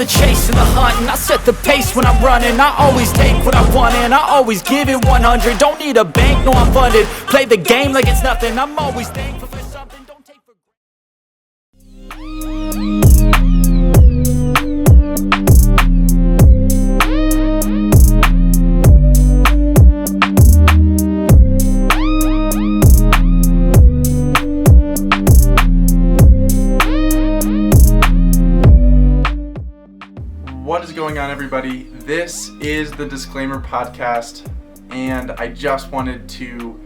the chase and the hunt, and I set the pace when I'm running. I always take what I want and I always give it 100. Don't need a bank, no I'm funded. Play the game like it's nothing. I'm always thankful for something. Don't take for What is going on, everybody? This is the Disclaimer Podcast, and I just wanted to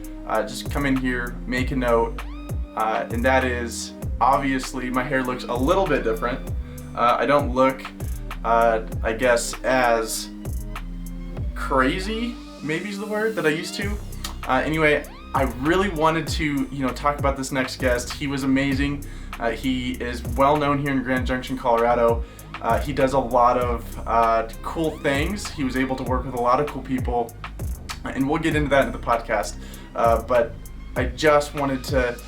just come in here, make a note, and that is, obviously, my hair looks a little bit different. I don't look, I guess, as crazy, maybe is the word, that I used to. Anyway, I really wanted to, talk about this next guest. He was amazing. He is well known here in Grand Junction, Colorado. He does a lot of cool things. He was able to work with a lot of cool people, and we'll get into that in the podcast. But I just wanted to,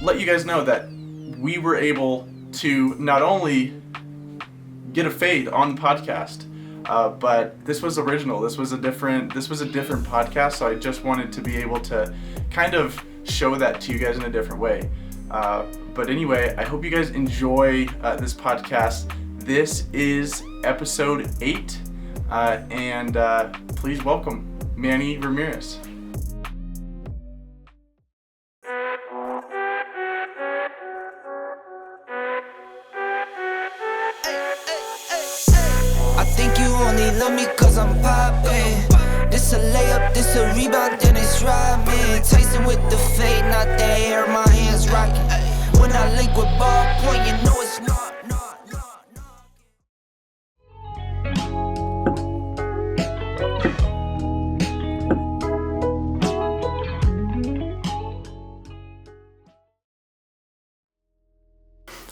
let you guys know that we were able to not only get a fade on the podcast, but this was original. This was a different podcast. So I just wanted to be able to kind of show that to you guys in a different way. But anyway, I hope you guys enjoy this podcast. This is episode 8, and please welcome Manny Ramirez. I think you only love me cause I'm poppin'. This a layup, this a rebound, then it's robbing. Tyson with the fade, not the hair, my hands rocking. When I link with ball point, you know it's not.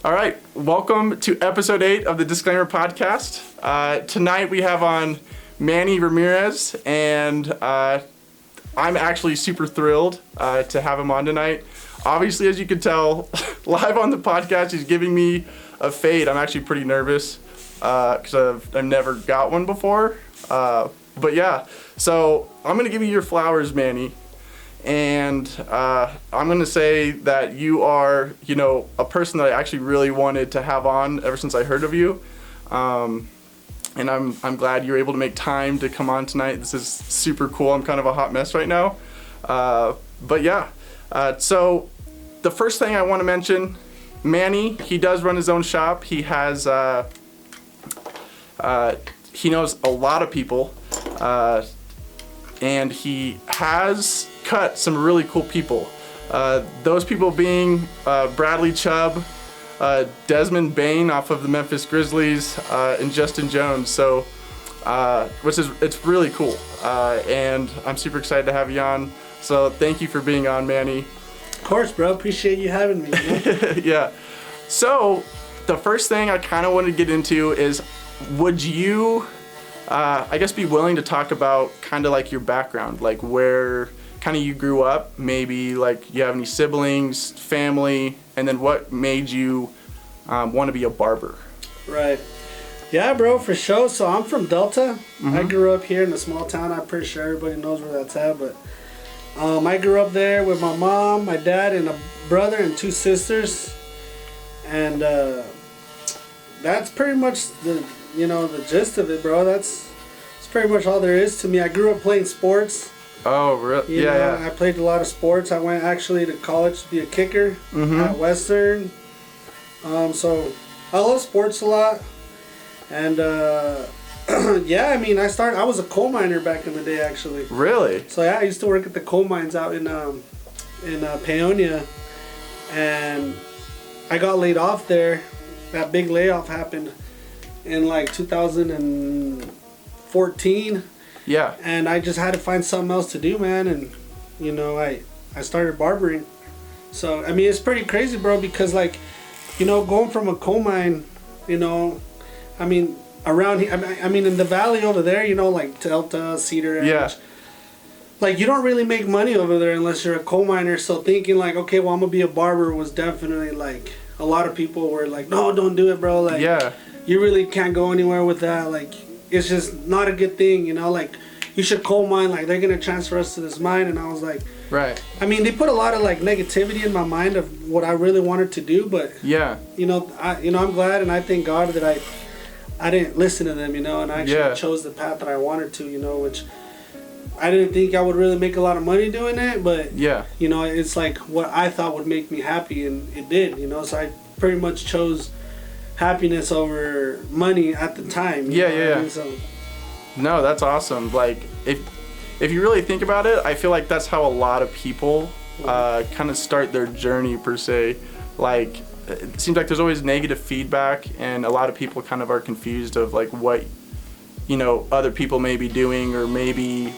All right, welcome to episode 8 of the Disclaimer Podcast. Tonight we have on Manny Ramirez, and I'm actually super thrilled to have him on tonight. Obviously, as you can tell, live on the podcast, he's giving me a fade. I'm actually pretty nervous because I've never got one before. But yeah, so I'm going to give you your flowers, Manny. And I'm going to say that you are, a person that I actually really wanted to have on ever since I heard of you. And I'm glad you're able to make time to come on tonight. This is super cool. I'm kind of a hot mess right now. But yeah, so the first thing I want to mention, Manny, he does run his own shop. He has, he knows a lot of people, and he has cut some really cool people. Those people being Bradley Chubb, Desmond Bain off of the Memphis Grizzlies, and Justin Jones. So, it's really cool, and I'm super excited to have you on. So thank you for being on, Manny. Of course, bro. Appreciate you having me. Yeah. So the first thing I kind of wanted to get into is, would you, I guess, be willing to talk about kind of like your background, like where kind of you grew up, maybe like you have any siblings, family, and then what made you want to be a barber? Right. Yeah, bro, for sure. So I'm from Delta. Mm-hmm. I grew up here in a small town. I'm pretty sure everybody knows where that's at, but I grew up there with my mom, my dad, and a brother and 2 sisters. And that's pretty much the gist of it, bro. That's pretty much all there is to me. I grew up playing sports. Oh, really? Yeah. I played a lot of sports. I went actually to college to be a kicker at Western. So I love sports a lot. And yeah, I mean, I was a coal miner back in the day, actually. Really? So yeah, I used to work at the coal mines out in Paonia, and I got laid off there. That big layoff happened in like 2014. Yeah. And I just had to find something else to do, man. And I started barbering. So I mean, it's pretty crazy, bro, because like, going from a coal mine, I mean, around here, I mean, in the valley over there, like Delta, Cedar Edge. Yeah. Like, you don't really make money over there unless you're a coal miner. So thinking like, okay, well, I'm gonna be a barber was definitely like, a lot of people were like, no, don't do it, bro. Like, yeah. you really can't go anywhere with that. Like, it's just not a good thing, you know. Like, you should coal mine. Like, they're gonna transfer us to this mine, and I was like, right. I mean, they put a lot of like negativity in my mind of what I really wanted to do, but yeah, I'm glad, and I thank God that I didn't listen to them, and I actually chose the path that I wanted to, which I didn't think I would really make a lot of money doing it, but it's like what I thought would make me happy, and it did, so I pretty much chose happiness over money at the time. So, no, that's awesome. Like, if you really think about it, I feel like that's how a lot of people kind of start their journey, per se. Like, it seems like there's always negative feedback, and a lot of people kind of are confused of like what other people may be doing, or maybe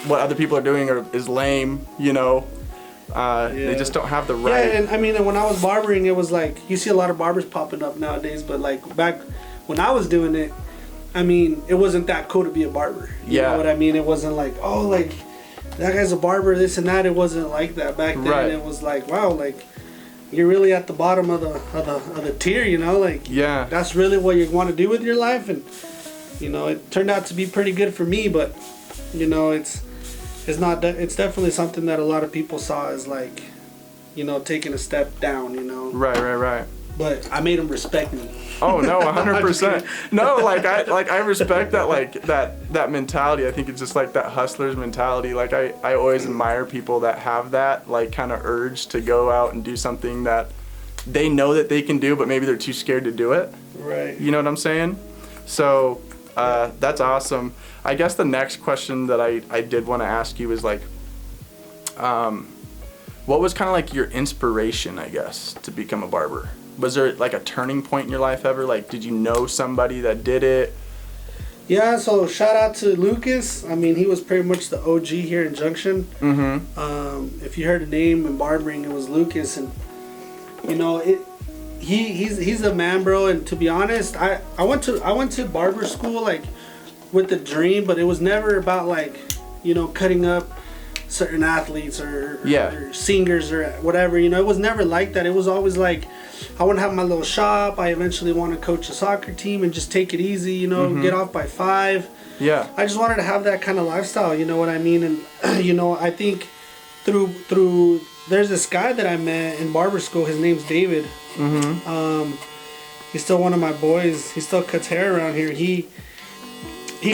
what other people are doing is lame. They just don't have the right. Yeah, and I mean, when I was barbering, it was like you see a lot of barbers popping up nowadays, but like back when I was doing it, I mean, it wasn't that cool to be a barber. You know what I mean? It wasn't like, oh, like that guy's a barber, this and that. It wasn't like that back then. Right. It was like, wow, like you're really at the bottom of the tier, like that's really what you want to do with your life, and it turned out to be pretty good for me, but it's not. It's definitely something that a lot of people saw as like, taking a step down. Right. But I made them respect me. Oh no, 100%. No, like I respect that, like that mentality. I think it's just like that hustler's mentality. Like I always admire people that have that like kind of urge to go out and do something that they know that they can do, but maybe they're too scared to do it. Right. You know what I'm saying? So that's awesome. I guess the next question that I did want to ask you is like, what was kind of like your inspiration, I guess, to become a barber? Was there like a turning point in your life ever? Like, did you know somebody that did it? Yeah, so shout out to Lucas. I mean, he was pretty much the OG here in Junction. Mm-hmm. If you heard the name in barbering, it was Lucas, and he's a man, bro. And to be honest, I went to barber school like with the dream, but it was never about like cutting up certain athletes or singers or whatever. It was never like that. It was always like, I want to have my little shop. I eventually want to coach a soccer team and just take it easy, get off by 5. Yeah. I just wanted to have that kind of lifestyle, you know what I mean? And, I think through there's this guy that I met in barber school. His name's David. Mm-hmm. He's still one of my boys. He still cuts hair around here. He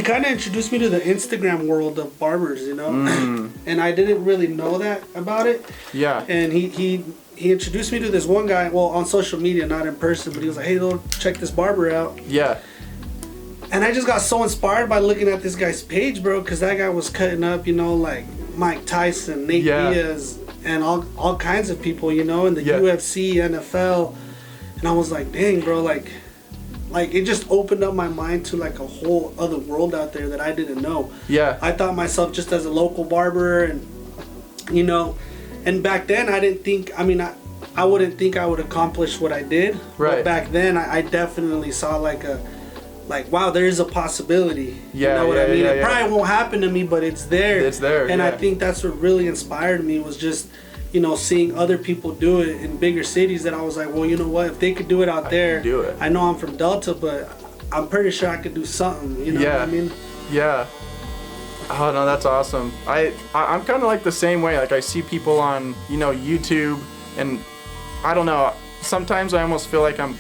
kind of introduced me to the Instagram world of barbers, and I didn't really know that about it. Yeah. And he introduced me to this one guy, well, on social media, not in person, but he was like, hey, check this barber out. Yeah. And I just got so inspired by looking at this guy's page, bro, because that guy was cutting up, like Mike Tyson, Nate Diaz, and all kinds of people, in the UFC, NFL. And I was like, dang, bro, like it just opened up my mind to like a whole other world out there that I didn't know. Yeah. I thought myself just as a local barber, and and back then I didn't think, I wouldn't think I would accomplish what I did. Right. But back then I definitely saw like wow, there is a possibility. Yeah. You know what I mean? It probably won't happen to me, but it's there. It's there. And I think that's what really inspired me, was just seeing other people do it in bigger cities, that I was like, well, you know what, if they could do it out there, do it. I know I'm from Delta, but I'm pretty sure I could do something, what I mean? Yeah. Oh no, that's awesome. I'm kind of like the same way. Like, I see people on, YouTube, and I don't know, sometimes I almost feel like I'm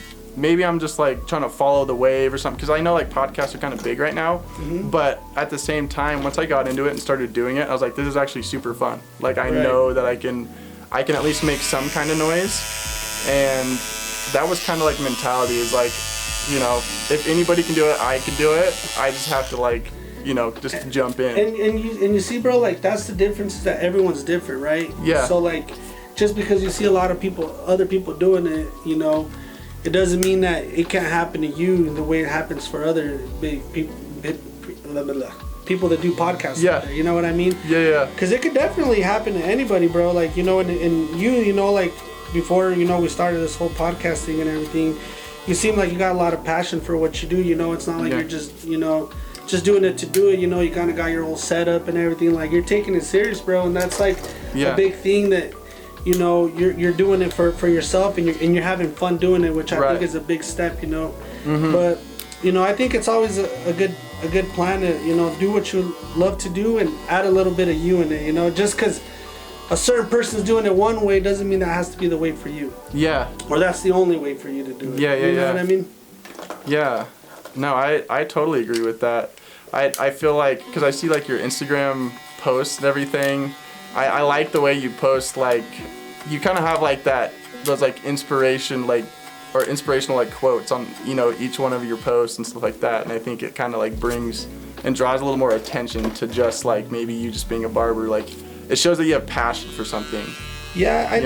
just like trying to follow the wave or something, because I know like podcasts are kind of big right now. Mm-hmm. But at the same time, once I got into it and started doing it, I was like, this is actually super fun. Like, I know that I can at least make some kind of noise. And that was kind of like mentality, is like, if anybody can do it, I can do it. I just have to like, just jump in. And you see, bro, like, that's the difference, is that everyone's different, right? Yeah. So like, just because you see a lot of other people doing it, it doesn't mean that it can't happen to you the way it happens for other big people that do podcasts. Yeah. You know what I mean? Yeah. Because it could definitely happen to anybody, bro. Like, and you, like, before, we started this whole podcasting and everything, you seem like you got a lot of passion for what you do. It's not like you're just, just doing it to do it. You kind of got your whole setup and everything. Like, you're taking it serious, bro. And that's like a big thing that, you're doing it for yourself, and you're having fun doing it, which I think is a big step, But I think it's always a good plan to do what you love to do and add a little bit of you in it. Just because a certain person's doing it one way doesn't mean that has to be the way for you. Yeah. Or that's the only way for you to do it. Yeah, You know what I mean? Yeah. No, I totally agree with that. I feel like, because I see like your Instagram posts and everything, I like the way you post, like, you kind of have like those like inspirational like quotes on, each one of your posts and stuff like that. And I think it kind of like brings and draws a little more attention to just like maybe you just being a barber. Like, it shows that you have passion for something. Yeah, I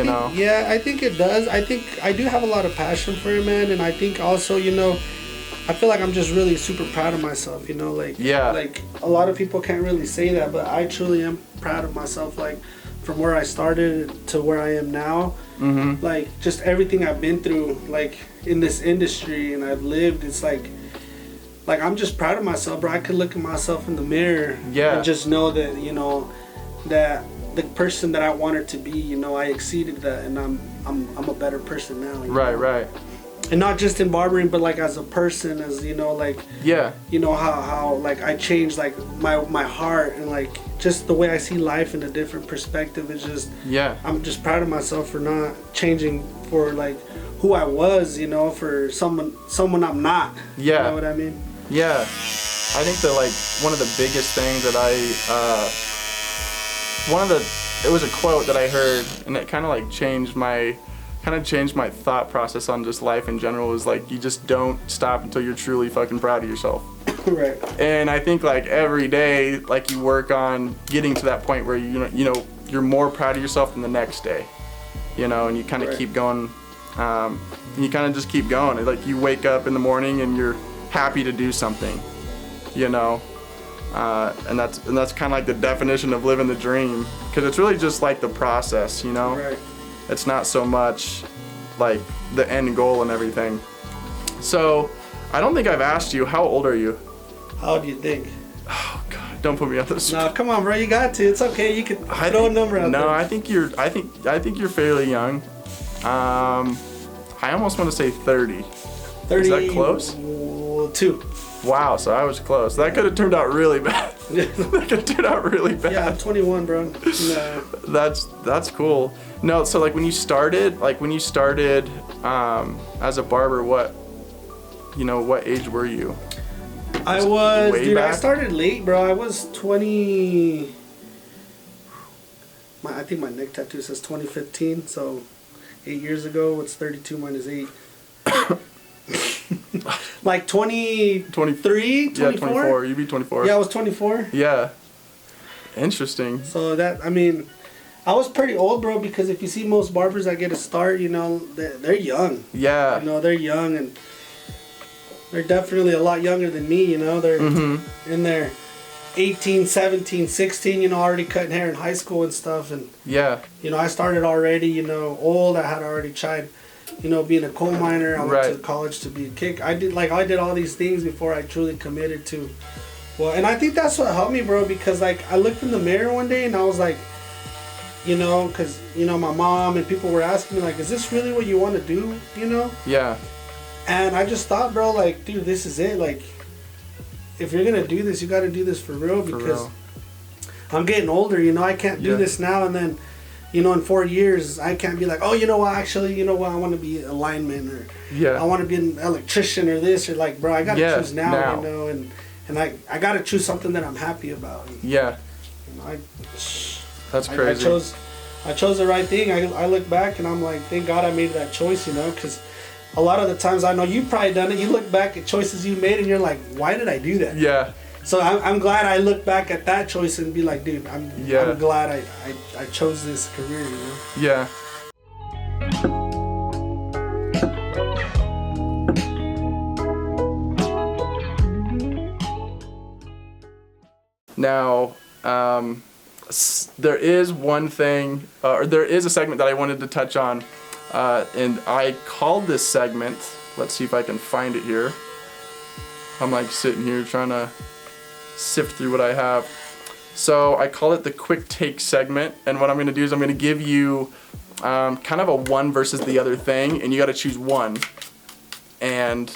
think it does. I think I do have a lot of passion for it, man. And I think also, I feel like I'm just really super proud of myself, like, like a lot of people can't really say that, but I truly am proud of myself, like from where I started to where I am now. Like just everything I've been through, like in this industry, and I've lived, it's like I'm just proud of myself, bro. I could look at myself in the mirror and just know that, that the person that I wanted to be, I exceeded that, and I'm a better person now. Right. And not just in barbering, but like as a person, as like how like I changed like my heart, and like just the way I see life in a different perspective. It's just I'm just proud of myself for not changing for like who I was, for someone I'm not. You know what I mean? Yeah. I think that like one of the biggest things that it was a quote that I heard, and it kind of like changed my thought process on just life in general, is like, you just don't stop until you're truly fucking proud of yourself. Right. And I think like every day, like you work on getting to that point where you're more proud of yourself than the next day, and you kind of keep going, and you kind of just keep going. Like you wake up in the morning and you're happy to do something, and that's kind of like the definition of living the dream, because it's really just like the process, Right. It's not so much like the end goal and everything. So I don't think I've asked you, how old are you? How old do you think? Oh God, don't put me on the spot. No, come on, bro. You got to. It's okay. You can throw a number out there. No, I think you're fairly young. I almost want to say 30. 30. Is that close? 2. Wow, so I was close. That could have turned out really bad. That could have turned out really bad. Yeah, I'm 21, bro. No. That's cool. No, so like when you started as a barber, what age were you? I started late, bro. I was 20. I think my neck tattoo says 2015, so 8 years ago. What's 32 minus 8? Like 23, 24? Yeah, 24. You'd be 24. Yeah, I was 24. Yeah. Interesting. So I was pretty old, bro, because if you see most barbers that get a start, they're young. Yeah. They're young, and they're definitely a lot younger than me, They're in their 18, 17, 16, already cutting hair in high school and stuff. And, I started already, old. I had already tried, being a coal miner. I went to college to be a kick. I did all these things before I truly committed to. Well, and I think that's what helped me, bro, because, like, I looked in the mirror one day and I was like, because, my mom and people were asking me, like, is this really what you want to do, Yeah. And I just thought, bro, like, dude, this is it. Like, if you're going to do this, you got to do this for real, because I'm getting older, I can't do this now and then, in 4 years, I can't be like, oh, actually, I want to be a lineman, or I want to be an electrician or this, or like, bro, I got to choose now, and I got to choose something that I'm happy about. And, that's crazy. I chose the right thing. I look back and I'm like, thank God I made that choice, because a lot of the times, I know you've probably done it, you look back at choices you made and you're like, why did I do that? Yeah. So I'm glad I look back at that choice and be like, dude, I'm glad I chose this career, Yeah. Now, there is one thing, or there is a segment that I wanted to touch on, and I called this segment, let's see if I can find it here. I'm like sitting here trying to sift through what I have. So I call it the quick take segment, and what I'm going to do is I'm going to give you kind of a one versus the other thing, and you got to choose one. And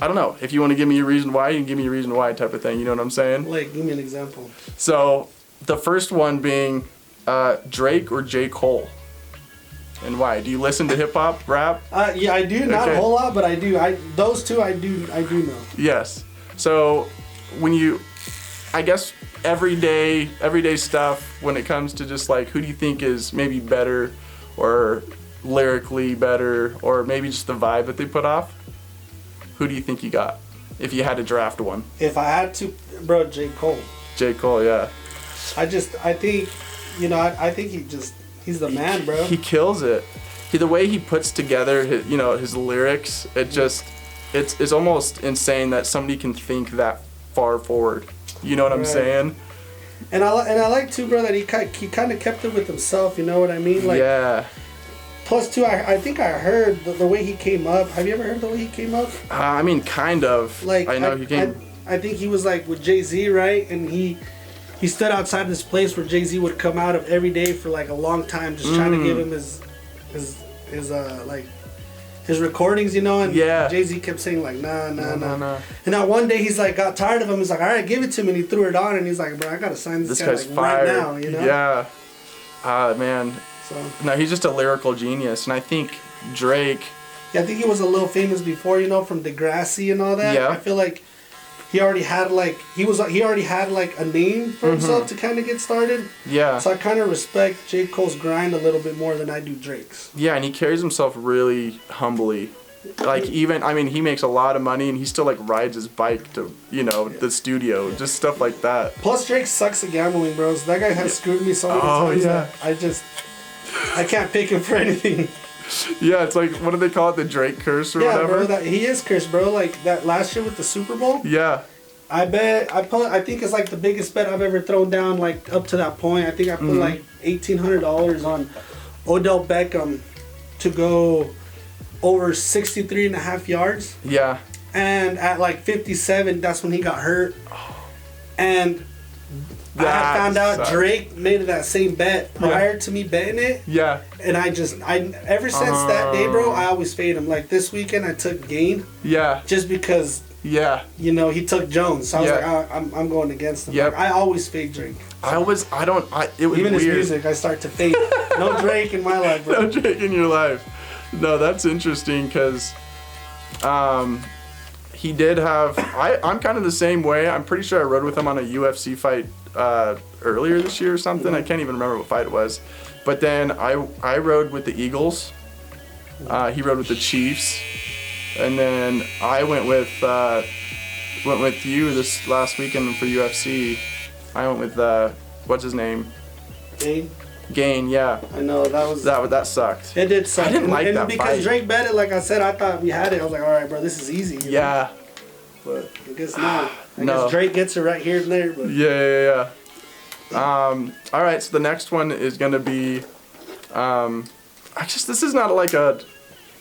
I don't know. If you want to give me a reason why, you can give me a reason why type of thing. You know what I'm saying? Like, give me an example. So, the first one being Drake or J. Cole. And why? Do you listen to hip hop, rap? Yeah, I do. Not a whole lot, but I do. Those two I do know. Yes. So, when you, I guess everyday stuff when it comes to just like who do you think is maybe better or lyrically better or maybe just the vibe that they put off? Who do you think you got if you had to draft one? If I had to, bro, J. Cole. J. Cole, yeah. I think, I think he's the man, bro. He kills it. The way he puts together his lyrics, it's almost insane that somebody can think that far forward. You know what I'm saying? And I like too, bro, that he kind of kept it with himself. You know what I mean? Like, yeah. Plus, too, I think I heard the way he came up. Have you ever heard the way he came up? I mean, kind of. Like, I know he came. I think he was like with Jay-Z, right? And he stood outside this place where Jay-Z would come out of every day for like a long time, just trying to give him his recordings, And Jay-Z kept saying like, nah. And now one day he's like got tired of him. He's like, all right, give it to me. And he threw it on, and he's like, bro, I gotta sign this guy guy's like fired. right now, Yeah. Man. So. No, he's just a lyrical genius, and I think Drake. Yeah, I think he was a little famous before, from Degrassi and all that. Yeah. I feel like he already had like a name for himself to kind of get started. Yeah. So I kind of respect J. Cole's grind a little bit more than I do Drake's. Yeah, and he carries himself really humbly. Like he makes a lot of money, and he still like rides his bike to the studio, just stuff like that. Plus Drake sucks at gambling, bros. That guy has screwed me so many times. That I can't pick him for anything. Yeah, it's like, what do they call it? The Drake curse or whatever? Yeah, bro, he is cursed, bro. Like that last year with the Super Bowl. Yeah. I think it's like the biggest bet I've ever thrown down, like up to that point. I think I put like $1,800 on Odell Beckham to go over 63.5 yards. Yeah. And at like 57, that's when he got hurt. And I had found out Drake made that same bet prior to me betting it. Yeah. And I ever since that day, bro, I always fade him. Like this weekend, I took Gain. Yeah. Just because. Yeah. He took Jones. So I was like, I'm going against him. Yep. Like, I always fade Drake. So. It was Even weird. his music, I start to fade. No Drake in my life, bro. No Drake in your life. No, that's interesting because, he did have. I'm kind of the same way. I'm pretty sure I rode with him on a UFC fight earlier this year or something. I can't even remember what fight it was. But then I rode with the Eagles. He rode with the Chiefs, and then I went with you this last weekend for UFC. I went with what's his name? Gain, yeah. I know that sucked. It did suck. I didn't like that because fight. Drake bet it, like I said, I thought we had it. I was like, all right, bro, this is easy. Yeah. But I guess not. I guess Drake gets it right here and there. But. Yeah. All right, so the next one is gonna be, this is not like a.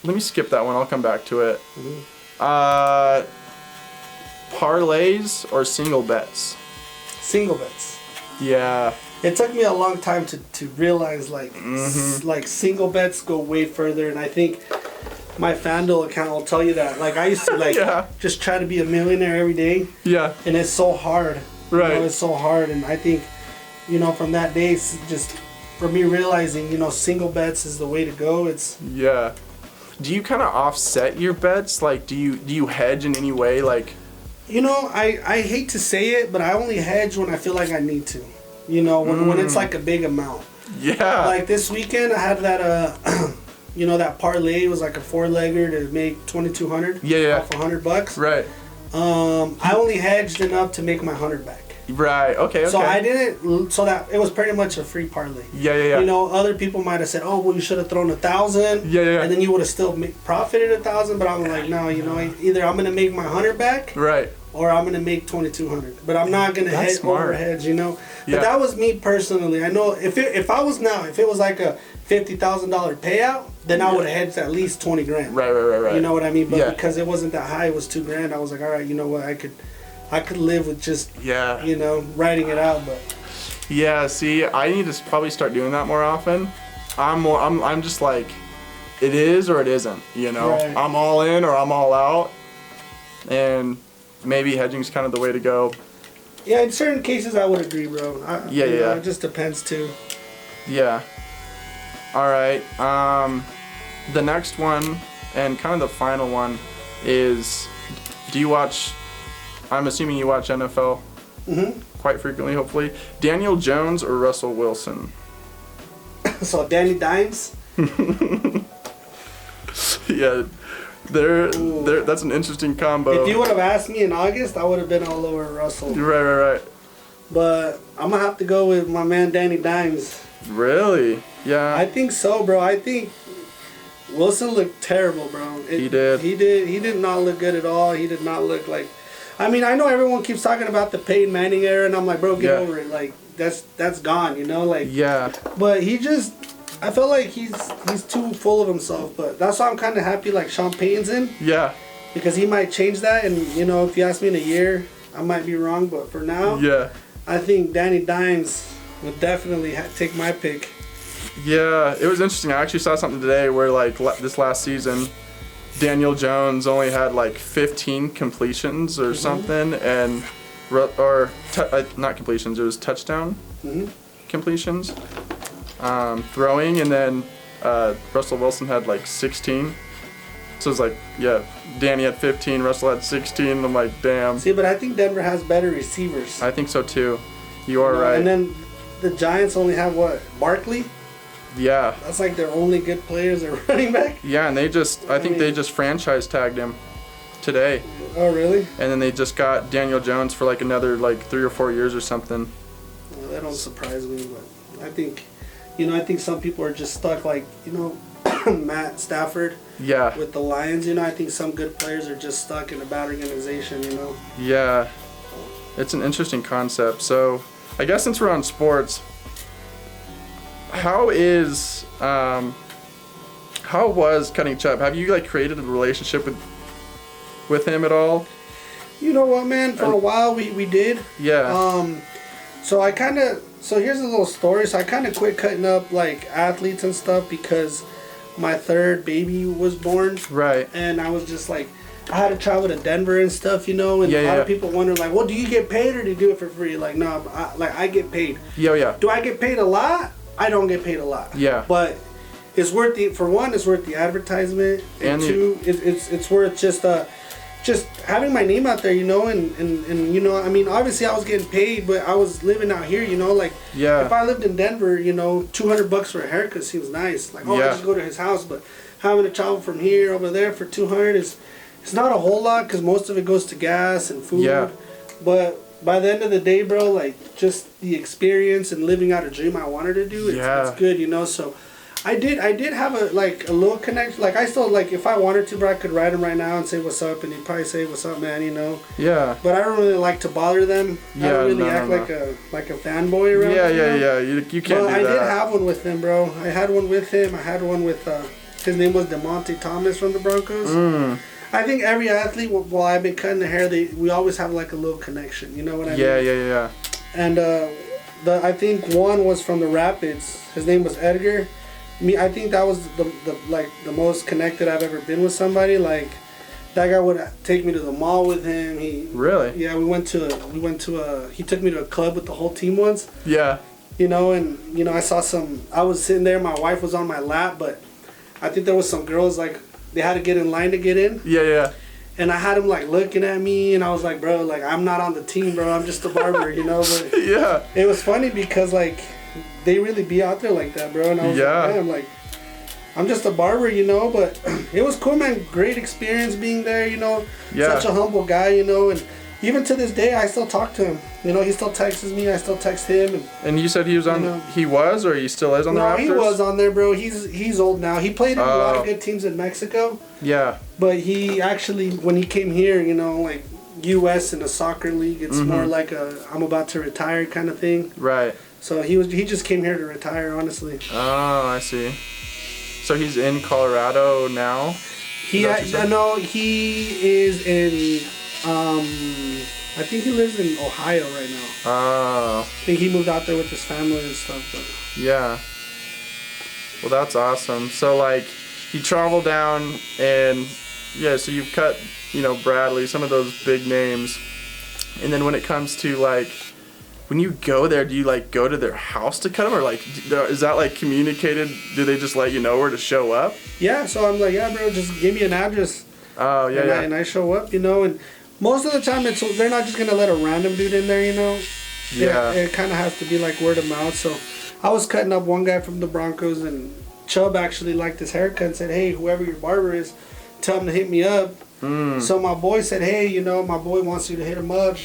Let me skip that one. I'll come back to it. Parlays or single bets? Single bets. Yeah. It took me a long time to realize like single bets go way further, and I think my FanDuel account will tell you that. Like I used to just try to be a millionaire every day. Yeah. And it's so hard. Right. It's so hard, and I think from that day, it's just for me realizing single bets is the way to go. It's Do you kind of offset your bets? Like do you hedge in any way? Like. I hate to say it, but I only hedge when I feel like I need to. When it's like a big amount. Yeah. Like this weekend, I had that, that parlay was like a 4-legger to make $2,200. Yeah. Off $100. Right. I only hedged enough to make my 100 back. Right. Okay. So I didn't. So that it was pretty much a free parlay. Yeah. Other people might have said, "Oh, well, you should have thrown 1,000." Yeah. And then you would have still profited 1,000. But I'm like, no, either I'm gonna make my 100 back. Right. Or I'm gonna make 2,200, but I'm not gonna over hedge, But that was me personally. I know if it was like a $50,000 payout, then I would have hedged at least 20 grand. Right. You know what I mean? But because it wasn't that high, it was $2,000. I was like, all right, you know what? I could live with just writing it out. But yeah, see, I need to probably start doing that more often. I'm just like, it is or it isn't. Right. I'm all in or I'm all out. and maybe hedging's kind of the way to go. Yeah, in certain cases I would agree, bro. You know, it just depends too. Yeah. All right. The next one and kind of the final one is, do you watch? I'm assuming you watch NFL quite frequently, hopefully. Daniel Jones or Russell Wilson? So Danny Dimes. Yeah, that's an interesting combo. If you would have asked me in August, I would have been all over Russell. Right. But I'm gonna have to go with my man Danny Dimes. Really? Yeah. I think so, bro. I think Wilson looked terrible, bro. He did. He did not look good at all. He did not look like. I mean, I know everyone keeps talking about the Peyton Manning era, and I'm like, bro, get over it. Like that's gone, you know, like. Yeah. But he just, I felt like he's too full of himself. But that's why I'm kind of happy like Sean Payton's in. Yeah. Because he might change that, and you know, if you ask me in a year, I might be wrong. But for now, yeah, I think Danny Dimes would definitely take my pick. Yeah, it was interesting. I actually saw something today where like this last season, Daniel Jones only had like 15 completions or something, and not completions, it was touchdown completions, throwing, and then Russell Wilson had like 16. So it's like, yeah, Danny had 15, Russell had 16. I'm like, damn. See, but I think Denver has better receivers. I think so too. You are right. And then the Giants only have what? Barkley? Yeah. That's like their only good players are running back. Yeah, and I think they just franchise tagged him today. Oh, really? And then they just got Daniel Jones for like another like 3 or 4 years or something. Well, that don't surprise me, but I think some people are just stuck like, you know, Matt Stafford. Yeah. With the Lions, you know, I think some good players are just stuck in a bad organization, you know. Yeah. It's an interesting concept. So, I guess since we're on sports, how was Cutting Chub? Have you like created a relationship with him at all? You know what, man? For a while we did. Yeah. So here's a little story. So I kind of quit cutting up like athletes and stuff because my third baby was born. Right. And I was just like, I had to travel to Denver and stuff, you know. And a lot of people wonder like, well, do you get paid or do you do it for free? Like, no, I get paid. Yeah. Do I get paid a lot? I don't get paid a lot. Yeah. But it's worth for one, it's worth the advertisement, and two, it's worth just having my name out there, you know, and you know, I mean, obviously I was getting paid, but I was living out here, you know, like if I lived in Denver, you know, $200 for a haircut seems nice. Like, I just go to his house, but having to travel from here over there for $200 it's not a whole lot because most of it goes to gas and food. Yeah. But by the end of the day, bro, like just the experience and living out a dream I wanted to do, it's good, you know. So I did have a little connection. Like I still like if I wanted to, bro, I could write him right now and say what's up, and he'd probably say what's up, man, you know. Yeah. But I don't really like to bother them. I don't really act like a fanboy around. Yeah. You can't do that. I did have one with him, bro. I had one with him. I had one with his name was DeMonte Thomas from the Broncos. I think every athlete, while I've been cutting the hair, we always have like a little connection. You know what I mean? Yeah. And I think one was from the Rapids. His name was Edgar. I think that was the most connected I've ever been with somebody. Like that guy would take me to the mall with him. Really? Yeah, he took me to a club with the whole team once. Yeah. You know, and you know, I was sitting there. My wife was on my lap, but I think there was some girls like. They had to get in line to get in. Yeah. And I had him like looking at me, and I was like, bro, like I'm not on the team, bro. I'm just a barber, you know. But it was funny because like they really be out there like that, bro. And I was like, man, like I'm just a barber, you know. But it was cool, man. Great experience being there, you know. Such a humble guy, you know. And even to this day, I still talk to him. You know, he still texts me. I still text him. And you said he was on. You know, he was, or he still is on the Raptors? No, he was on there, bro. He's old now. He played in a lot of good teams in Mexico. Yeah. But he actually, when he came here, you know, like U.S. in a soccer league, it's more like I'm about to retire kind of thing. Right. So he just came here to retire, honestly. Oh, I see. So he's in Colorado now? He is in. I think he lives in Ohio right now. Oh. I think he moved out there with his family and stuff. But. Yeah. Well, that's awesome. So, like, you travel down and, so you've cut Bradley, some of those big names. And then when it comes to like, when you go there, do you like go to their house to cut them, or like is that like communicated? Do they just let you know where to show up? Yeah, so I'm like, yeah, bro, just give me an address. Oh yeah, and I show up, and most of the time they're not just gonna let a random dude in there, Yeah. It kind of has to be like word of mouth. So I was cutting up one guy from the Broncos, and Chubb actually liked his haircut and said, hey, whoever your barber is, tell him to hit me up. So my boy said, hey, my boy wants you to hit him up.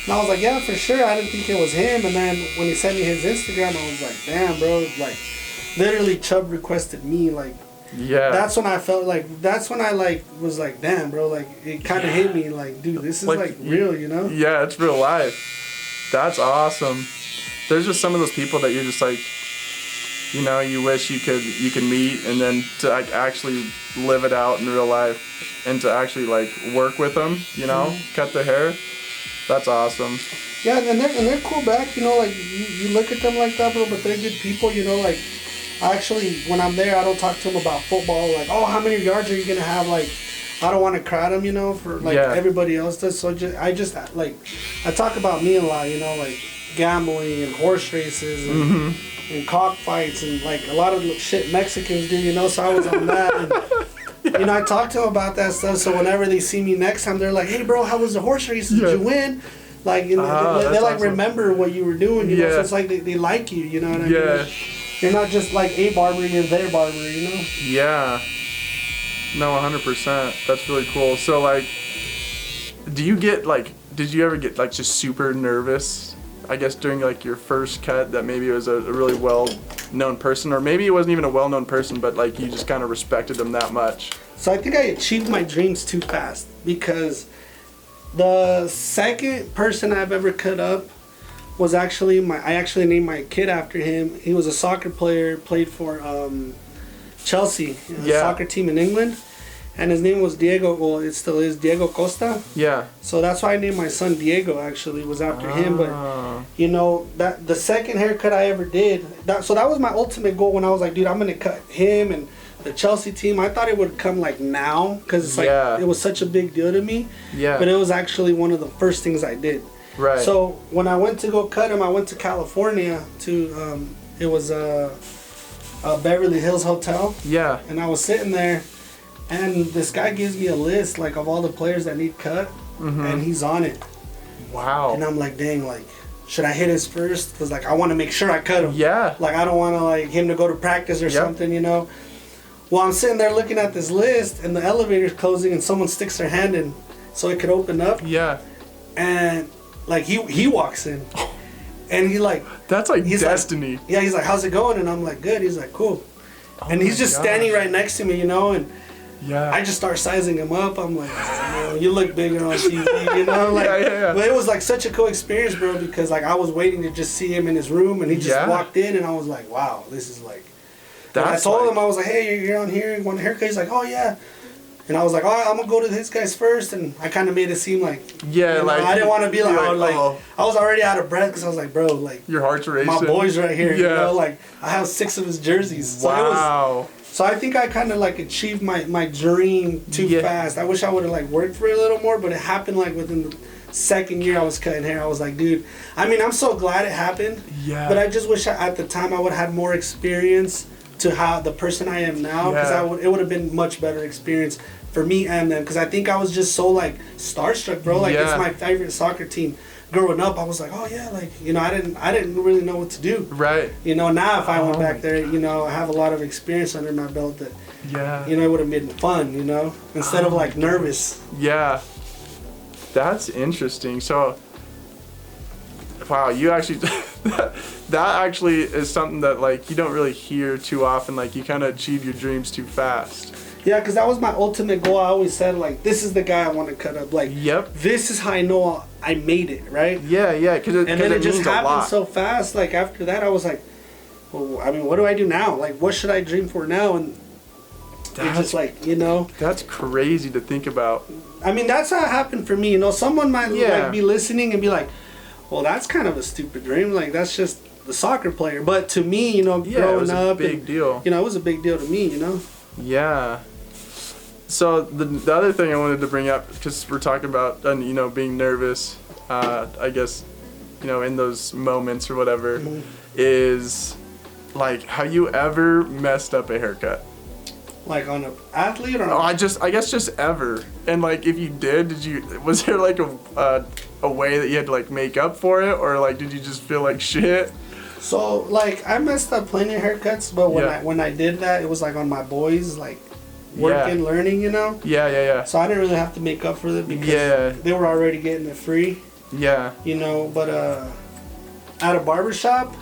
And I was like, yeah, for sure. I didn't think it was him. And then when he sent me his Instagram, I was like, damn, bro. Like, literally, Chubb requested me. Like, yeah. That's when I felt like, that's when I like was like, damn, bro. Like, it kind of hit me. Like, dude, this is like real, Yeah, it's real life. That's awesome. There's just some of those people that you're just like, you wish you could meet, and then to like actually live it out in real life, and to actually like work with them, cut their hair. That's awesome. Yeah, and they're cool back, like you look at them like that, bro, but they're good people, like actually when I'm there, I don't talk to them about football, like, oh, how many yards are you gonna have? Like, I don't want to crowd them, for like everybody else does. So I talk about me a lot, like gambling and horse races and cockfights and like a lot of shit Mexicans do, so I was on that. And, I talk to them about that stuff, so whenever they see me next time, they're like, hey, bro, how was the horse race? Did you win? Like, they like awesome. Remember what you were doing, so it's like they like you, you know what I mean? You're not just like a barber, you're their barber, Yeah. No, 100%. That's really cool. So, like, did you ever get, like, just super nervous, I guess, during, like, your first cut, that maybe it was a really well-known person, or maybe it wasn't even a well-known person, but, like, you just kind of respected them that much? So I think I achieved my dreams too fast, because the second person I've ever cut up was actually I actually named my kid after him. He was a soccer player, played for Chelsea, soccer team in England, and his name was Diego. Well, it still is Diego Costa. Yeah. So that's why I named my son Diego. Actually, was after him. But that the second haircut I ever did. That was my ultimate goal when I was like, dude, I'm gonna cut him and the Chelsea team. I thought it would come like now, because it's like it was such a big deal to me. Yeah. But it was actually one of the first things I did. Right. So when I went to go cut him, I went to California to it was a Beverly Hills hotel. Yeah. And I was sitting there, and this guy gives me a list like of all the players that need cut, and he's on it. Wow. And I'm like, dang, like, should I hit his first? Because like I want to make sure I cut him. Yeah. Like I don't want to like him to go to practice or something, Well, I'm sitting there looking at this list, and the elevator's closing, and someone sticks their hand in so it could open up. Yeah. And like he walks in, and he like, that's like destiny. Like, he's like, how's it going? And I'm like, good. He's like, cool. And he's just standing right next to me, and I just start sizing him up. I'm like, you look bigger on TV, like. But it was like such a cool experience, bro, because like I was waiting to just see him in his room, and he just walked in, and I was like, wow, this is like. I told him, I was like, hey, you're on here, you want a haircut? He's like, oh yeah. And I was like, I'm gonna go to this guy's first, and I kind of made it seem like, like I didn't want to be like, I was already out of breath, because I was like, bro, like your heart's racing. My boy's right here, like I have 6 of his jerseys. Wow. So I think I kind of like achieved my dream too fast. I wish I would have like worked for it a little more, but it happened like within the second year I was cutting hair. I was like, dude, I mean, I'm so glad it happened. Yeah. But I just wish at the time I would have had more experience to how the person I am now, because it would have been much better experience for me and them, because I think I was just so like starstruck, bro. Like it's my favorite soccer team. Growing up, I was like, oh yeah, like I didn't really know what to do. Right. Now if I went back there, I have a lot of experience under my belt that it would have been fun, instead of like nervous. Yeah. That's interesting. So wow, you actually that actually is something that like you don't really hear too often. Like you kind of achieve your dreams too fast. Yeah, because that was my ultimate goal. I always said, like, this is the guy I want to cut up. Like, this is how I know I made it, right? Yeah, and then it just happened so fast. Like, after that, I was like, well, I mean, what do I do now? Like, what should I dream for now? And it's just like, That's crazy to think about. I mean, that's how it happened for me. Someone might like be listening and be like, well, that's kind of a stupid dream. Like, that's just the soccer player. But to me, growing up. It was a big deal. It was a big deal to me, Yeah. So the other thing I wanted to bring up, because we're talking about, you know, being nervous, I guess, you know, in those moments or whatever, is like, have you ever messed up a haircut? Like on an athlete or? Oh, I guess just ever. And like, if you did was there like a way that you had to like make up for it, or like did you just feel like shit? So like I messed up plenty of haircuts, but when I did that, it was like on my boys, like working, learning, you know. Yeah. So I didn't really have to make up for it because they were already getting it free. Yeah. You know, but at a barbershop,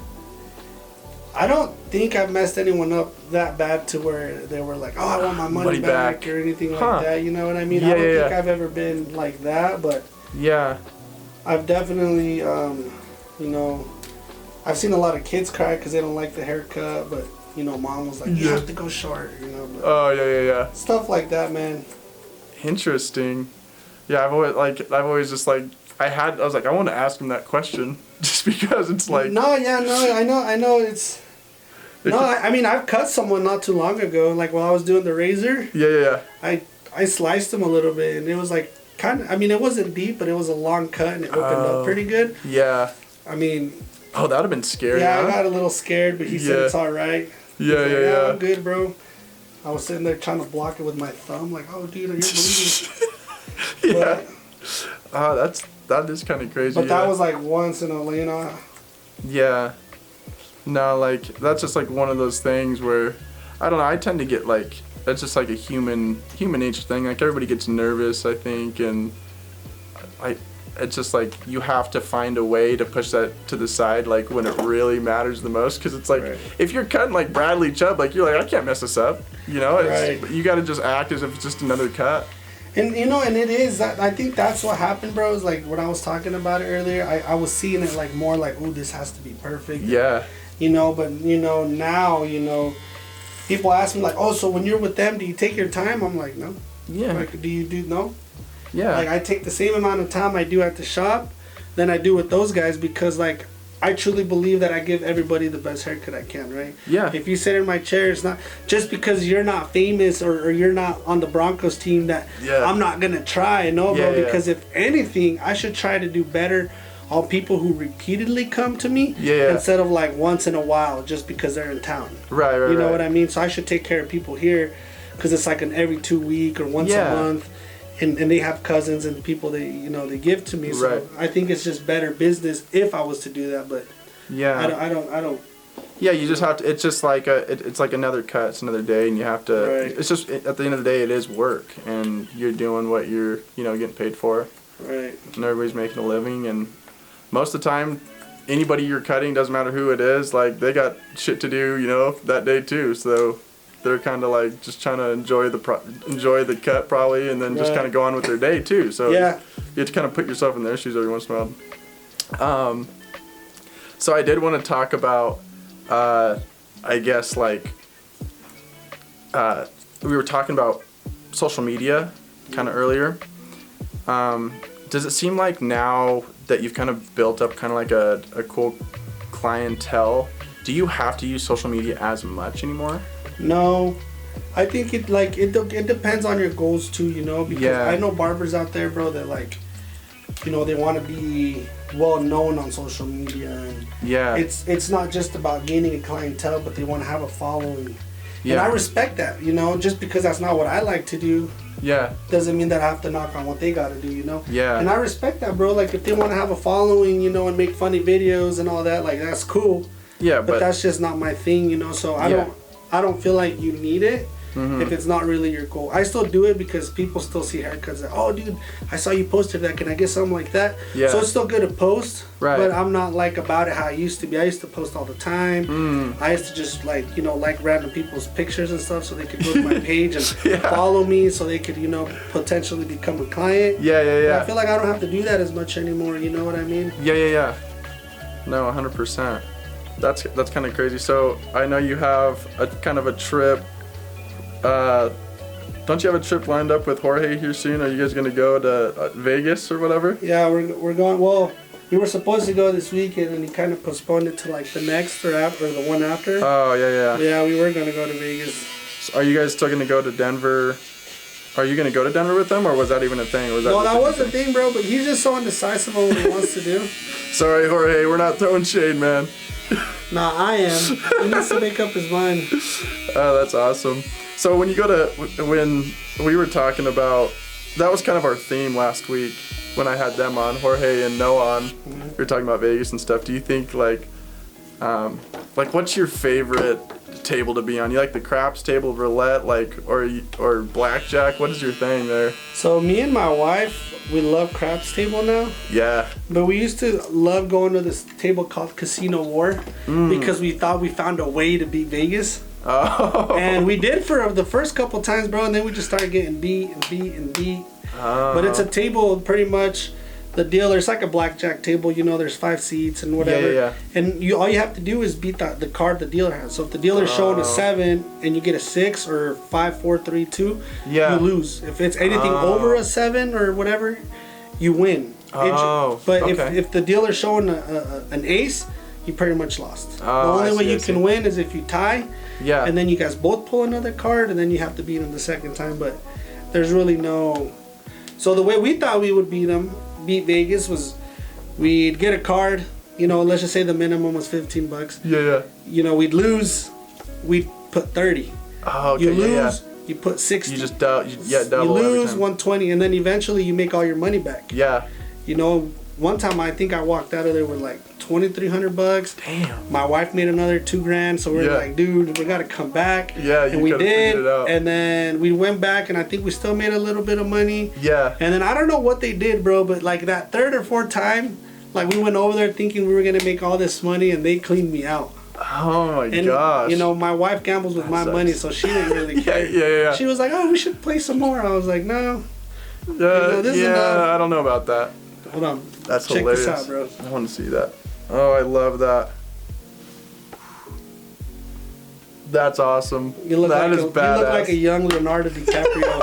I don't think I've messed anyone up that bad to where they were like, oh, I want my money back or anything like that. You know what I mean? I don't think I've ever been like that, but I've definitely, you know, I've seen a lot of kids cry because they don't like the haircut, but you know, mom was like, you have to go short, you know. But stuff like that, man. Interesting. Yeah, I've always just like, I was like, I want to ask him that question just because it's like. I know it's. I mean, I've cut someone not too long ago, like while I was doing the razor. Yeah. I sliced him a little bit, and it was like kind of. I mean, it wasn't deep, but it was a long cut, and it opened up pretty good. Yeah. I mean. Oh, that'd have been scary. Yeah, huh? I got a little scared, but he said it's all right. Yeah. I'm good, bro. I was sitting there trying to block it with my thumb, like, oh, dude, you're bleeding. That is kind of crazy. But that was like once in a, you know. Yeah. No, like, that's just like one of those things where, I don't know, I tend to get like, that's just like a human nature thing. Like, everybody gets nervous, I think, and it's just like, you have to find a way to push that to the side, like, when it really matters the most, because it's like, if you're cutting like Bradley Chubb, like, you're like, I can't mess this up, you know? You got to just act as if it's just another cut. And, you know, and it is, that I think that's what happened, bro, is like, when I was talking about it earlier, I was seeing it like more like, ooh, this has to be perfect. Yeah. You know, but, you know, now, you know, people ask me like, oh, so when you're with them, do you take your time? I'm like, no. Yeah. Like, no? Yeah. Like, I take the same amount of time I do at the shop than I do with those guys, because, like, I truly believe that I give everybody the best haircut I can, right? Yeah. If you sit in my chair, it's not just because you're not famous or you're not on the Broncos team that I'm not going to try, no, bro. Because if anything, I should try to do better on people who repeatedly come to me instead of, like, once in a while just because they're in town. Right. You know what I mean? So I should take care of people here because it's like an every 2 week or once a month. And they have cousins and people they, you know, they give to me. So I think it's just better business if I was to do that. But I don't. Yeah, you just have to. It's just like it's like another cut. It's another day, and you have to. Right. It's just at the end of the day, it is work, and you're doing what you're, you know, getting paid for. Right. And everybody's making a living, and most of the time, anybody you're cutting, doesn't matter who it is, like, they got shit to do, you know, that day too. So they're kind of like just trying to enjoy the cut probably, and then just kind of go on with their day too. So you have to kind of put yourself in their shoes every once in a while. So I did want to talk about, I guess, like, we were talking about social media kind of earlier. Does it seem like now that you've kind of built up kind of like a cool clientele, do you have to use social media as much anymore? No, I think it depends on your goals too, you know, because I know barbers out there, bro, that, like, you know, they want to be well known on social media, and it's not just about gaining a clientele, but they want to have a following. And I respect that, you know, just because that's not what I like to do. Doesn't mean that I have to knock on what they got to do, you know. And I respect that, bro. Like, if they want to have a following, you know, and make funny videos and all that, like, that's cool. But that's just not my thing, you know. So I don't feel like you need it if it's not really your goal. I still do it because people still see haircuts that, oh, dude, I saw you posted that. Can I get something like that? So it's still good to post, but I'm not like about it how I used to be. I used to post all the time. I used to just, like, you know, like random people's pictures and stuff so they could go to my page and follow me so they could, you know, potentially become a client. But I feel like I don't have to do that as much anymore. You know what I mean? No, 100%. That's kind of crazy. So I know you have a kind of a trip. Don't you have a trip lined up with Jorge here soon? Are you guys gonna go to Vegas or whatever? Yeah, we're going. Well, we were supposed to go this weekend, and he kind of postponed it to, like, the next or the one after. Oh yeah. Yeah, we were gonna go to Vegas. So are you guys still gonna go to Denver Are you gonna go to Denver with them, or was that even a thing? Or was that No, that was a thing, bro. But he's just so indecisive on what he wants to do. Sorry, Jorge, we're not throwing shade, man. Nah, I am. He needs to make up his mind. Oh, that's awesome. So when you go to, when we were talking about, that was kind of our theme last week when I had them on, Jorge and Noah on. We were talking about Vegas and stuff. Do you think like what's your favorite table to be on? You like the craps table, roulette, or blackjack? What is your thing there? So me and my wife, we love craps table now. Yeah. But we used to love going to this table called Casino War because we thought we found a way to beat Vegas. Oh. And we did for the first couple times, bro, and then we just started getting beat and beat and beat. Oh. But it's a table, pretty much the dealer. It's like a blackjack table, you know. There's 5 seats and whatever. Yeah. And all you have to do is beat the card the dealer has. So if the dealer's showing a 7 and you get a 6 or 5, 4, 3, 2, you lose. If it's anything over a 7 or whatever, you win. But if the dealer's showing an ace, you pretty much lost. The only way you can win is if you tie. Yeah. And then you guys both pull another card, and then you have to beat them the second time. But there's really no. So the way we thought we would beat Vegas was, we'd get a card. You know, let's just say the minimum was $15. Yeah. You know, we'd lose. We'd put 30. Oh, okay. You lose. You put 60. You just double. You Every lose time. 120, and then eventually you make all your money back. Yeah. You know, one time I think I walked out of there with like $2,300. Damn. My wife made another $2,000, so we're like, dude, we gotta come back. Yeah, and we did. It out. And then we went back, and I think we still made a little bit of money. Yeah. And then I don't know what they did, bro, but like that third or fourth time, like we went over there thinking we were gonna make all this money, and they cleaned me out. Oh my And, gosh. you know, my wife gambles with my money, so she didn't really care. Yeah. She was like, oh, we should play some more. I was like, no. This is enough. I don't know about that. Hold on. That's Check hilarious. this out, bro. I want to see that. Oh, I love that. That's awesome. You look that like is you badass. look like a young Leonardo DiCaprio.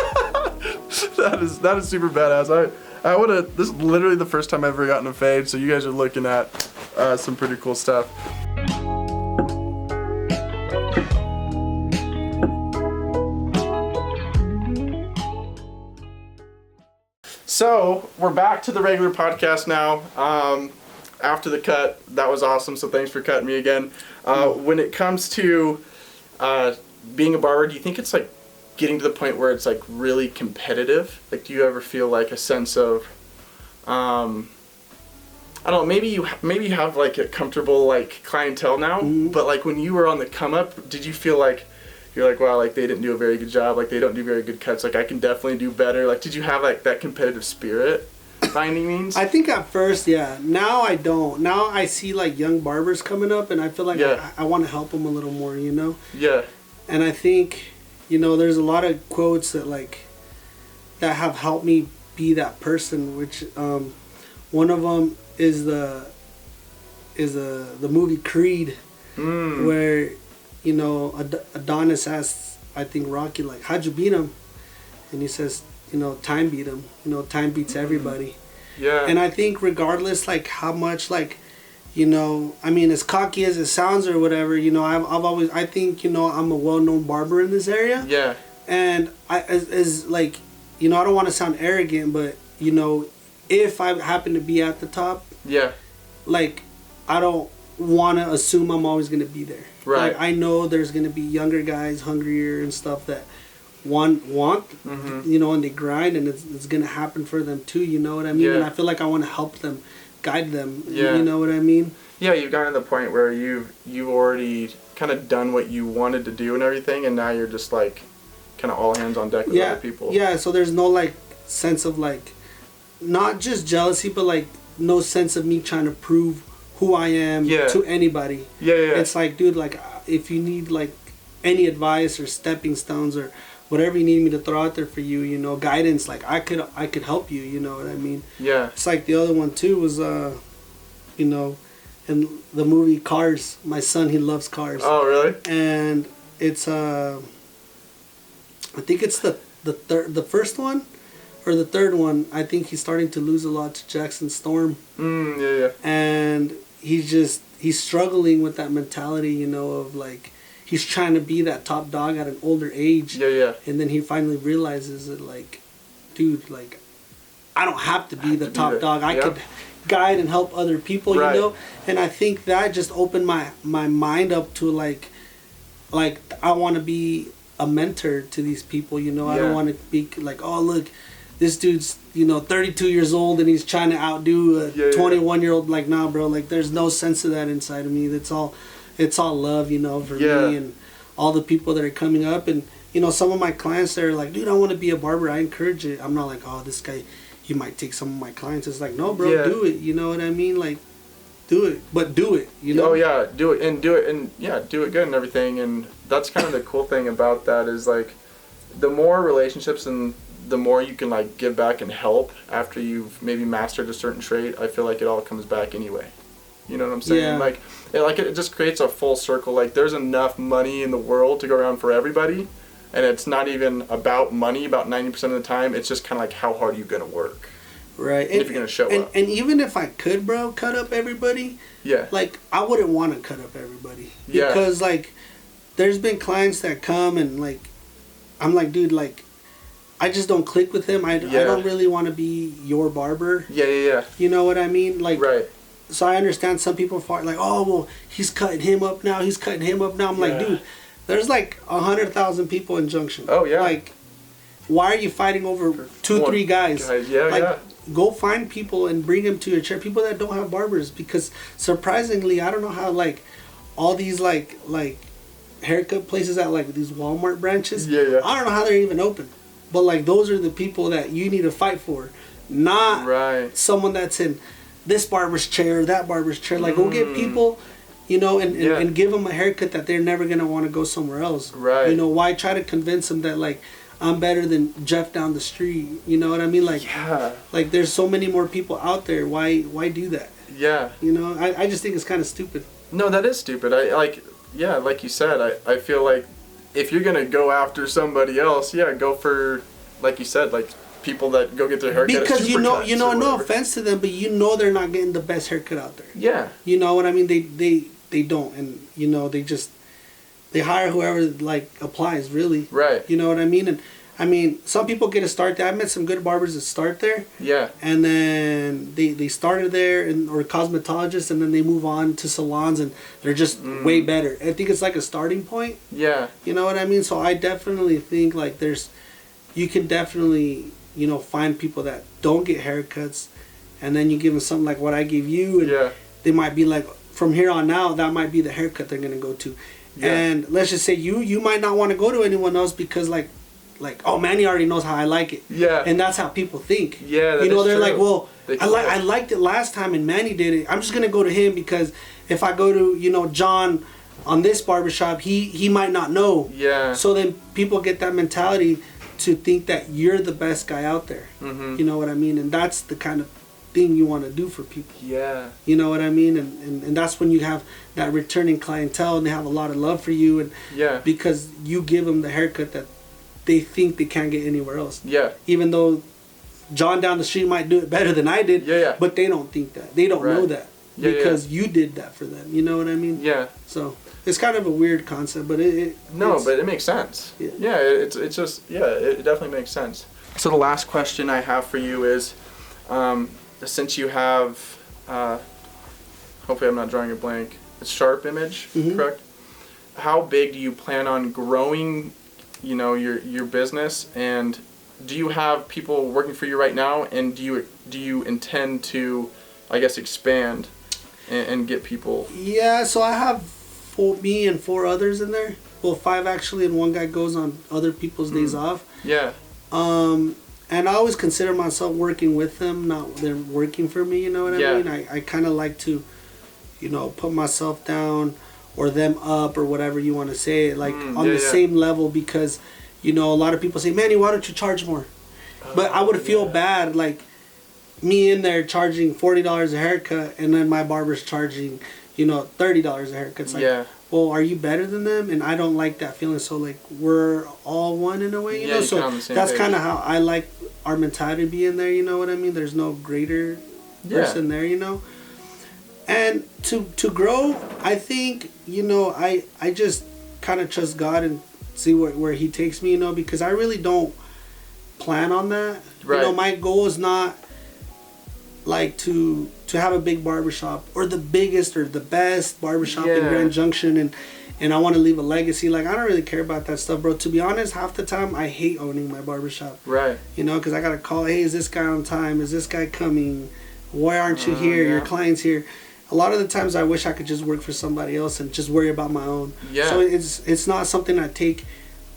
that is super badass. I would have. This is literally the first time I've ever gotten a fade. So you guys are looking at some pretty cool stuff. So we're back to the regular podcast now. After the cut, that was awesome. So thanks for cutting me again. When it comes to being a barber, do you think it's like getting to the point where it's like really competitive? Like, do you ever feel like a sense of, I don't know, maybe you have like a comfortable like clientele now, but like when you were on the come up, did you feel like you're like, wow, like they didn't do a very good job, like they don't do very good cuts, like I can definitely do better? Like, did you have like that competitive spirit by any means? I think at first, yeah. Now I don't. Now I see like young barbers coming up, and I feel like I want to help them a little more, you know? Yeah. And I think, you know, there's a lot of quotes that that have helped me be that person, which one of them is the movie Creed, where, you know, Adonis asks, I think, Rocky, like, how'd you beat him? And he says, you know, time beat him. You know, time beats everybody. Yeah. And I think regardless, like, how much, like, you know, I mean, as cocky as it sounds or whatever, you know, I think, you know, I'm a well-known barber in this area. Yeah. And as like, you know, I don't want to sound arrogant, but, you know, if I happen to be at the top, yeah, like, I don't want to assume I'm always going to be there. Right. Like, I know there's going to be younger guys, hungrier and stuff that want, you know, and they grind, and it's going to happen for them too, you know what I mean? Yeah. And I feel like I want to help them, guide them, Yeah. you know what I mean? Yeah, you've gotten to the point where you've already kind of done what you wanted to do and everything, and now you're just like kind of all hands on deck with other people. Yeah, so there's no like sense of like, not just jealousy, but like no sense of me trying to prove who I am to anybody. Yeah. It's like, dude, like if you need like any advice or stepping stones or whatever you need me to throw out there for you, you know, guidance, like I could help you, you know what I mean? Yeah. It's like the other one too was you know, in the movie Cars, my son, he loves cars. Oh, really? And it's I think it's the first one or the third one. I think he's starting to lose a lot to Jackson Storm. Yeah. And he's struggling with that mentality, you know, of like he's trying to be that top dog at an older age. Yeah. And then he finally realizes that, like, dude, like, I don't have to be the top dog. I could guide and help other people, you know? And I think that just opened my mind up to, like I want to be a mentor to these people, you know? I don't want to be like, oh, look, this dude's, you know, 32 years old and he's trying to outdo a 21-year-old. Like, nah, bro, like, there's no sense of that inside of me. It's all love, you know, for me and all the people that are coming up. And, you know, some of my clients, they're like, dude, I want to be a barber. I encourage it. I'm not like, oh, this guy, he might take some of my clients. It's like, no, bro, do it. You know what I mean? Like, do it. But do it, you know? Oh, yeah, do it. And do it good and everything. And that's kind of the cool thing about that is, like, the more relationships and the more you can, like, give back and help after you've maybe mastered a certain trait, I feel like it all comes back anyway. You know what I'm saying? Yeah. Like it just creates a full circle. Like, there's enough money in the world to go around for everybody, and it's not even about money about 90% of the time. It's just kind of like how hard are you going to work. Right. And if you're going to show up. And even if I could, bro, cut up everybody, like, I wouldn't want to cut up everybody. Because, like, there's been clients that come and, like, I'm like, dude, like, I just don't click with him. I don't really want to be your barber. Yeah. You know what I mean? Like, right. So I understand some people are like, oh, well, he's cutting him up now. I'm like, dude, there's like 100,000 people in Junction. Oh, yeah. Like, why are you fighting over 2-3 guys? Like, go find people and bring them to your chair. People that don't have barbers, because surprisingly, I don't know how, like, all these like haircut places at, like, these Walmart branches. Yeah. I don't know how they're even open. But, like, those are the people that you need to fight for, not someone that's in this barber's chair, that barber's chair. Like, go get people, you know, and give them a haircut that they're never going to want to go somewhere else. Right. You know, why try to convince them that, like, I'm better than Jeff down the street? You know what I mean? Like, like, there's so many more people out there. Why do that? Yeah. You know, I just think it's kind of stupid. No, that is stupid. like you said, I feel like if you're going to go after somebody else, go for, like you said, like, people that go get their haircut because you know no offense to them, but you know they're not getting the best haircut out there. Yeah. You know what I mean? They don't, and you know they hire whoever, like, applies, really. Right. You know what I mean? And I mean, some people get a start there. I met some good barbers that start there. Yeah. And then they started there, or cosmetologists, and then they move on to salons, and they're just way better. I think it's like a starting point. Yeah. You know what I mean? So I definitely think, like, you can definitely, you know, find people that don't get haircuts, and then you give them something like what I gave you, and they might be like, from here on out, that might be the haircut they're gonna go to. Yeah. And let's just say you might not want to go to anyone else because, like, oh, Manny already knows how I like it. Yeah. And that's how people think. Yeah, you know, they're true. like, well, I liked it last time and Manny did it. I'm just gonna go to him because if I go to, you know, John on this barbershop, he might not know. Yeah. So then people get that mentality to think that you're the best guy out there. Mm-hmm. You know what I mean? And that's the kind of thing you want to do for people. Yeah. You know what I mean? And that's when you have that returning clientele and they have a lot of love for you, and because you give them the haircut that they think they can't get anywhere else. Yeah. Even though John down the street might do it better than I did. Yeah. But they don't think that. They don't know that. Yeah, because you did that for them. You know what I mean? Yeah. So it's kind of a weird concept, but but it makes sense. Yeah. It's just it definitely makes sense. So the last question I have for you is, since you have, hopefully I'm not drawing a blank, a sharp image, correct? How big do you plan on growing, you know, your business, and do you have people working for you right now, and do you intend to, I guess, expand and get people? Yeah, so I have me and 4 others in there. Well, 5 actually, and 1 guy goes on other people's days off. Yeah. And I always consider myself working with them, not them working for me, you know what I mean? I kind of like to, you know, put myself down or them up or whatever you want to say, like on the same level, because, you know, a lot of people say, Manny, why don't you charge more? But I would feel bad, like, me in there charging $40 a haircut and then my barber's charging, you know, $30 a haircut. It's like, well, are you better than them? And I don't like that feeling. So, like, we're all one in a way, you know? So that's kind of how I like our mentality to be in there, you know what I mean? There's no greater person there, you know? And to grow, I think, you know, I just kind of trust God and see where He takes me, you know, because I really don't plan on that. Right. You know, my goal is not like to have a big barbershop or the biggest or the best barbershop in Grand Junction and I want to leave a legacy. Like, I don't really care about that stuff, bro. To be honest, half the time I hate owning my barbershop. Right. You know, because I got to call, hey, is this guy on time? Is this guy coming? Why aren't you here? Yeah. Your client's here. A lot of the times I wish I could just work for somebody else and just worry about my own. Yeah. So it's not something I take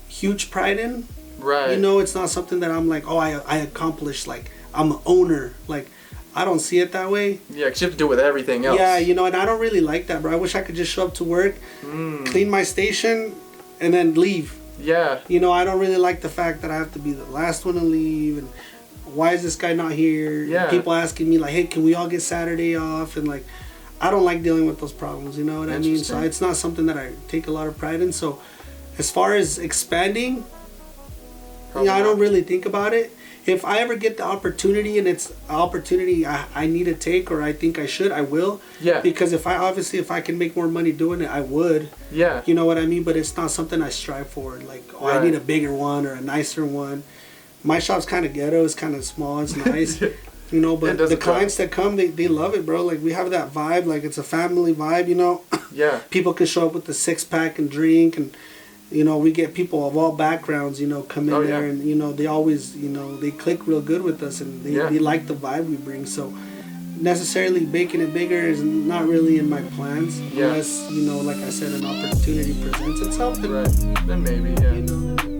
huge pride in. Right. You know, it's not something that I'm like, oh, I accomplished. Like, I'm an owner. Like, I don't see it that way. Yeah, because you have to do it with everything else. Yeah, you know, and I don't really like that, bro. I wish I could just show up to work, clean my station, and then leave. Yeah. You know, I don't really like the fact that I have to be the last one to leave, and why is this guy not here? Yeah. And people asking me, like, hey, can we all get Saturday off? And, like, I don't like dealing with those problems, you know what I mean? So it's not something that I take a lot of pride in. So as far as expanding, I don't really think about it. If I ever get the opportunity and it's an opportunity I need to take or I think I should, I will. Yeah. Because if I can make more money doing it, I would. Yeah. You know what I mean? But it's not something I strive for. Like, oh, I need a bigger one or a nicer one. My shop's kind of ghetto. It's kind of small. It's nice. You know, but the clients that come, they love it, bro. Like, we have that vibe. Like, it's a family vibe, you know? Yeah. People can show up with the 6-pack and drink and... You know, we get people of all backgrounds, you know, come in there and, you know, they always, you know, they click real good with us and they like the vibe we bring. So, necessarily making it bigger is not really in my plans. Unless, you know, like I said, an opportunity presents itself. Right. Then maybe, yeah. You know,